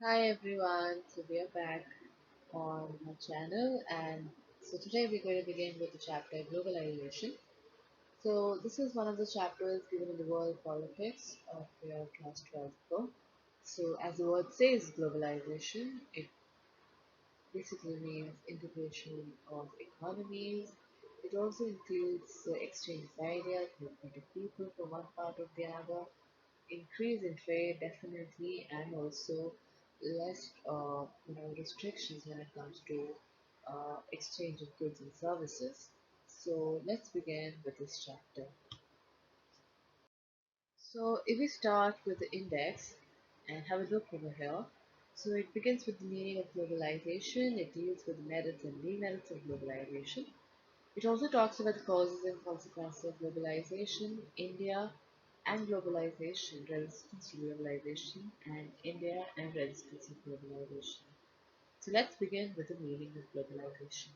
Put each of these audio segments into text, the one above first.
Hi everyone, so we are back on my channel, and so today we're going to begin with the chapter Globalization. So this is one of the chapters given in the world politics of your class 12 book. So as the word says, globalization, it basically means integration of economies. It also includes the exchange of ideas, movement of people from one part of the other, increase in trade definitely, and also less restrictions when it comes to exchange of goods and services. So let's begin with this chapter. So if we start with the index and have a look over here, so it begins with the meaning of globalization. It deals with the merits and demerits of globalization. It also talks about the causes and consequences of globalization, India and globalization, resistance to globalization, and India and resistance to globalization. So let's begin with the meaning of globalization.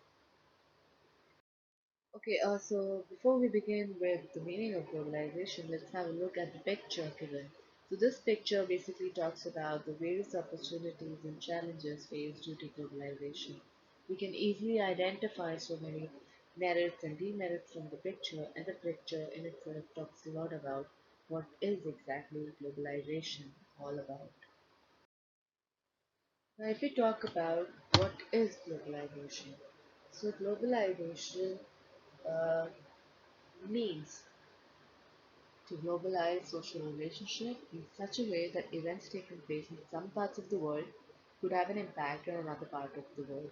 Okay, so before we begin with the meaning of globalization, let's have a look at the picture given. So this picture basically talks about the various opportunities and challenges faced due to globalization. We can easily identify so many merits and demerits from the picture, and the picture in itself talks a lot about what is exactly globalization all about. Now, if we talk about what is globalization, so globalization uh, means to globalize social relationship in such a way that events taking place in some parts of the world could have an impact on another part of the world.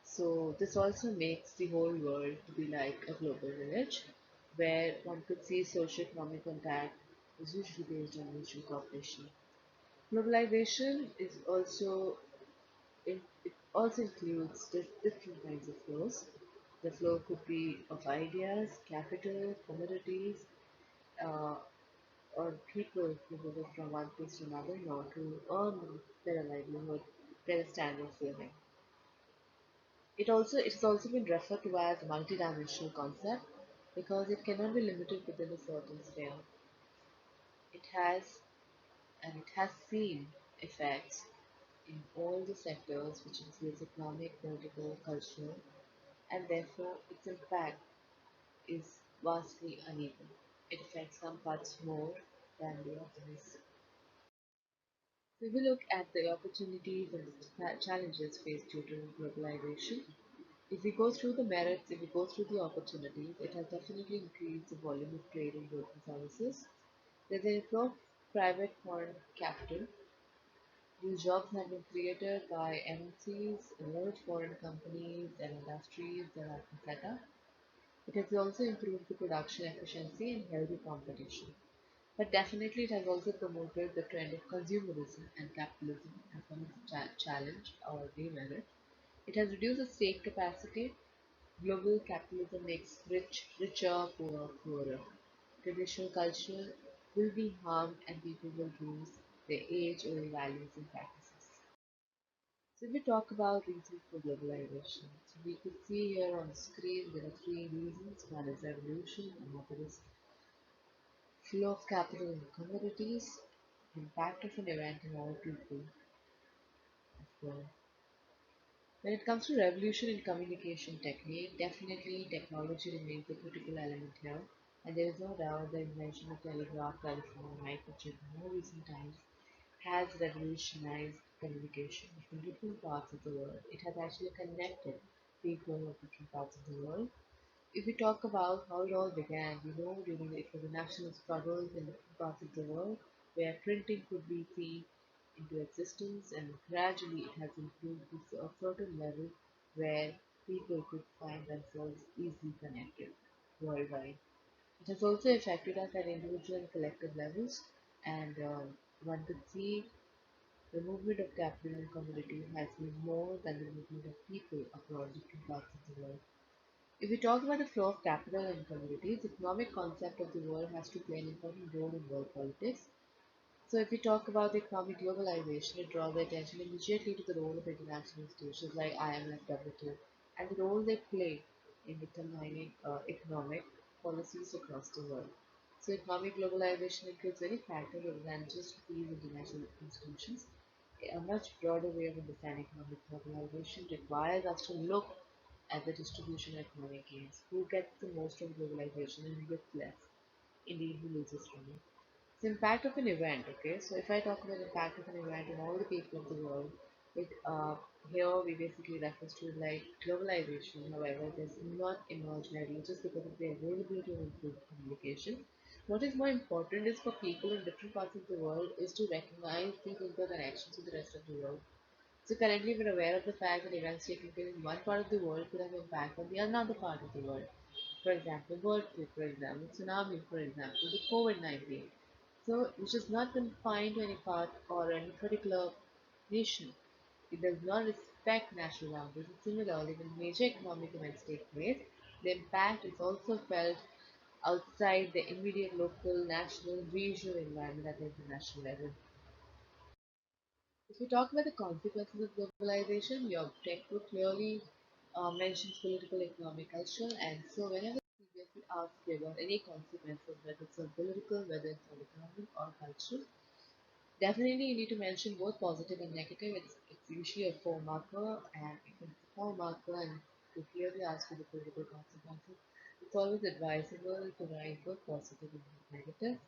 So this also makes the whole world to be like a global village where one could see socio-economic impact is usually based on mutual cooperation. Globalization is also it also includes different kinds of flows. The flow could be of ideas, capital, commodities, uh, or people who move from one place to another in order to earn better livelihood, better standard of living. It has also been referred to as a multidimensional concept because it cannot be limited within a certain sphere. It has it has seen effects in all the sectors which includes economic, political, cultural, and therefore its impact is vastly uneven. It affects some parts more than the others. We will look at the opportunities and the challenges faced due to globalization. If we go through the merits, if we go through the opportunities, it has definitely increased the volume of trade in goods and services. There's a flow of private foreign capital. New jobs have been created by MNCs, large foreign companies and industries that have been set up. It has also improved the production efficiency and healthy competition. But definitely it has also promoted the trend of consumerism and capitalism as one of the challenge or demerit. It has reduced the state capacity. Global capitalism makes rich richer, poor poorer. Traditional culture will be harmed and people will lose their age-old values and practices. So if we talk about reasons for globalization, so we could see here on the screen there are three reasons. One is evolution, another is flow of capital and commodities, impact of an event on all people as well. When it comes to revolution in communication technique, definitely technology remains a critical element here, and there is no doubt the invention of telegraph, telephone, microchip in more recent times has revolutionized communication between different parts of the world. It has actually connected people of different parts of the world. If we talk about how it all began, we know during it was a national struggle in different parts of the world where printing could be seen into existence, and gradually it has improved to a certain level where people could find themselves easily connected worldwide. It has also affected us at individual and collective levels, and one could see the movement of capital and commodities has been more than the movement of people across different parts of the world. If we talk about the flow of capital and commodities, the economic concept of the world has to play an important role in world politics. So if we talk about the economic globalization, it draws the attention immediately to the role of international institutions like IMF, WTO, and the role they play in determining economic policies across the world. So economic globalization includes many factors other than just these international institutions. A much broader way of understanding economic globalization requires us to look at the distribution of economic gains. Who gets the most from globalization and who gets less? Indeed, who loses from it? The impact of an event, okay? So if I talk about the impact of an event on all the people of the world, it, here we basically reference to like globalization. However, it does not emerge readily just because of the availability of improved communication. What is more important is for people in different parts of the world is to recognize these interconnections with the rest of the world. So currently we're aware of the fact that events taking place in one part of the world could have impact on the another part of the world. For example, bird flu, for example, tsunami, for example, the COVID-19. So which is not confined to any part or any particular nation. It does not respect national boundaries. And similarly, when major economic events take place, the impact is also felt outside the immediate local, national, regional environment at the international level. If we talk about the consequences of globalization, your textbook clearly mentions political, economic, cultural, and so whenever previously asked you about any consequences, whether it's on political, whether it's on economic or cultural, definitely you need to mention both positive and negative. It's usually a four marker, and if it's a four marker and to clearly ask for the political consequences, it's always advisable to write both positive and negative.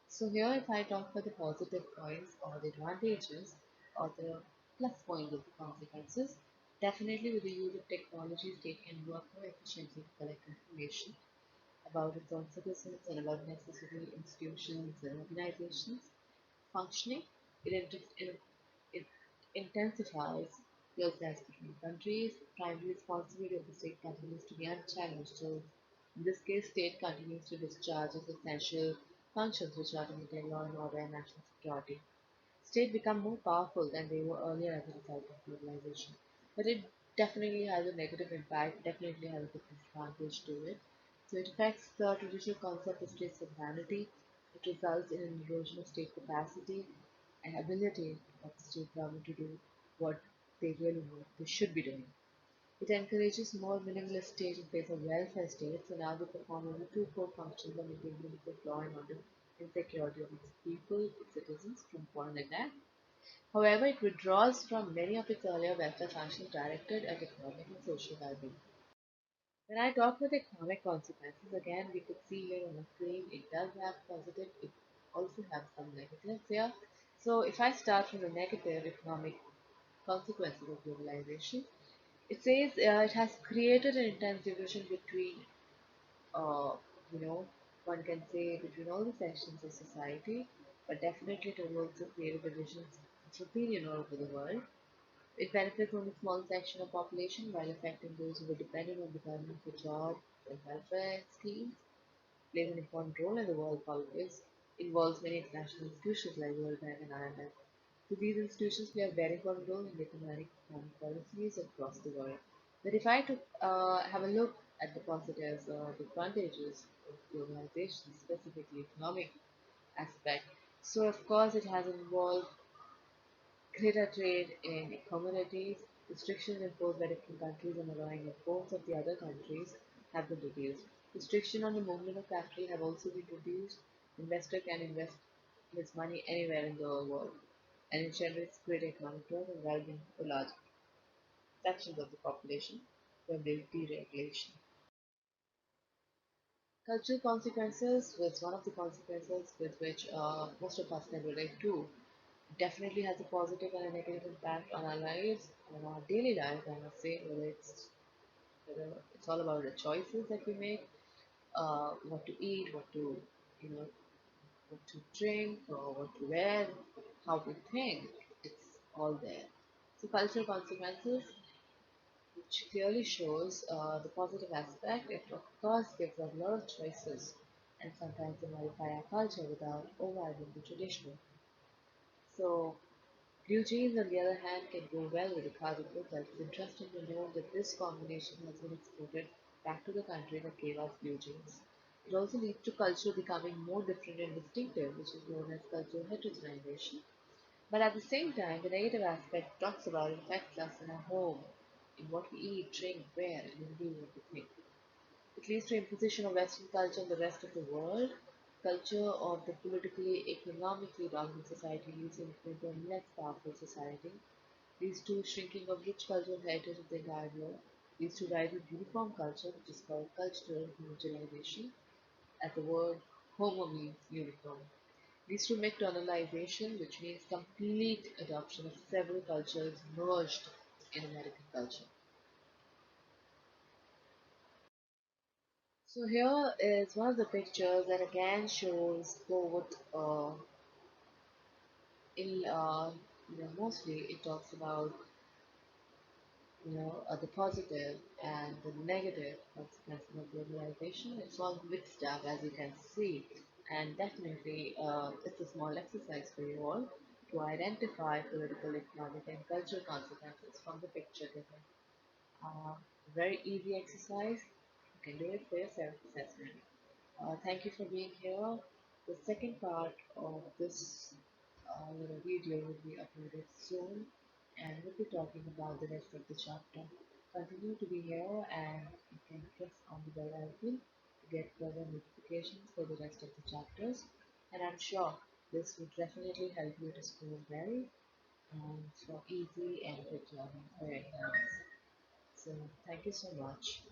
So here, if I talk about the positive points or the advantages or the plus point of the consequences, definitely with the use of technology, state can work more efficiently to collect information about its own citizens and about necessary institutions and organizations functioning. It, it intensifies closeness between countries. Primary responsibility of the state continues to be unchallenged. So, in this case, state continues to discharge its essential functions, which are to maintain law and order and national security. States become more powerful than they were earlier as a result of globalization. But it definitely has a negative impact, definitely has a disadvantage to it. So it affects the traditional concept of state sovereignty. It results in an erosion of state capacity and ability of the state government to do what they really want, they should be doing. It encourages more minimalist state in place of welfare states, so now they perform only two core functions of maintenance of law and order and security of its people, its citizens, from foreign attack. However, it withdraws from many of its earlier welfare functions directed at economic and social well-being. When I talk about economic consequences, again, we could see here on the screen, it does have positive, it also has some negatives here. So if I start from the negative economic consequences of globalization, it says it has created an intense division between, uh, you know, one can say between all the sections of society, but definitely it will also create divisions of opinion all over the world. It benefits only a small section of population while affecting those who are dependent on the government for jobs and welfare schemes. Plays an important role in the world politics, involves many international institutions like World Bank and IMF. So these institutions play a very important role in determining economic policies across the world. But if I took, have a look at the positives or the advantages of globalization, specifically economic aspect, so of course it has involved greater trade in commodities, restrictions imposed by different countries on allowing imports of the other countries have been reduced. Restriction on the movement of capital have also been reduced. Investor can invest his money anywhere in the world, and it generates great economic growth and well-being for large sections of the population when there is deregulation. Cultural consequences was one of the consequences with which most of us can relate to. Definitely has a positive and a negative impact on our lives, on our daily lives, I must say, whether it's all about the choices that we make, what to eat, what to, you know, what to drink, or what to wear, how we think, it's all there. So cultural consequences, which clearly shows the positive aspect, it of course gives us a lot of choices and sometimes they modify our culture without overriding the traditional. So blue jeans, on the other hand, can go well with the cargo product. It's interesting to note that this combination has been exported back to the country that gave us blue jeans. It also leads to culture becoming more different and distinctive, which is known as cultural heterogeneization. But at the same time, the negative aspect talks about it affects us in our home, in what we eat, drink, wear, and indeed what we think. It leads to imposition of Western culture on the rest of the world, culture of the politically, economically dominant society leads into the less powerful society, leads to shrinking of rich cultural heritage of the entire world, leads to rise of uniform culture, which is called cultural homogenization, as the word homo means uniform. Leads to mcdonaldization, which means complete adoption of several cultures merged in American culture. So here is one of the pictures that again shows both in mostly it talks about the positive and the negative consequences of globalization. It's all mixed up, as you can see, and definitely it's a small exercise for you all to identify political, economic, and cultural consequences from the picture given. Uh, Very easy exercise. You can do it for your self-assessment. Thank you for being here. The second part of this video will be uploaded soon, and we'll be talking about the rest of the chapter. Continue to be here, and you can press on the bell icon to get further notifications for the rest of the chapters. And I'm sure this will definitely help you to score well and for easy and quick learning for your exams. So thank you so much.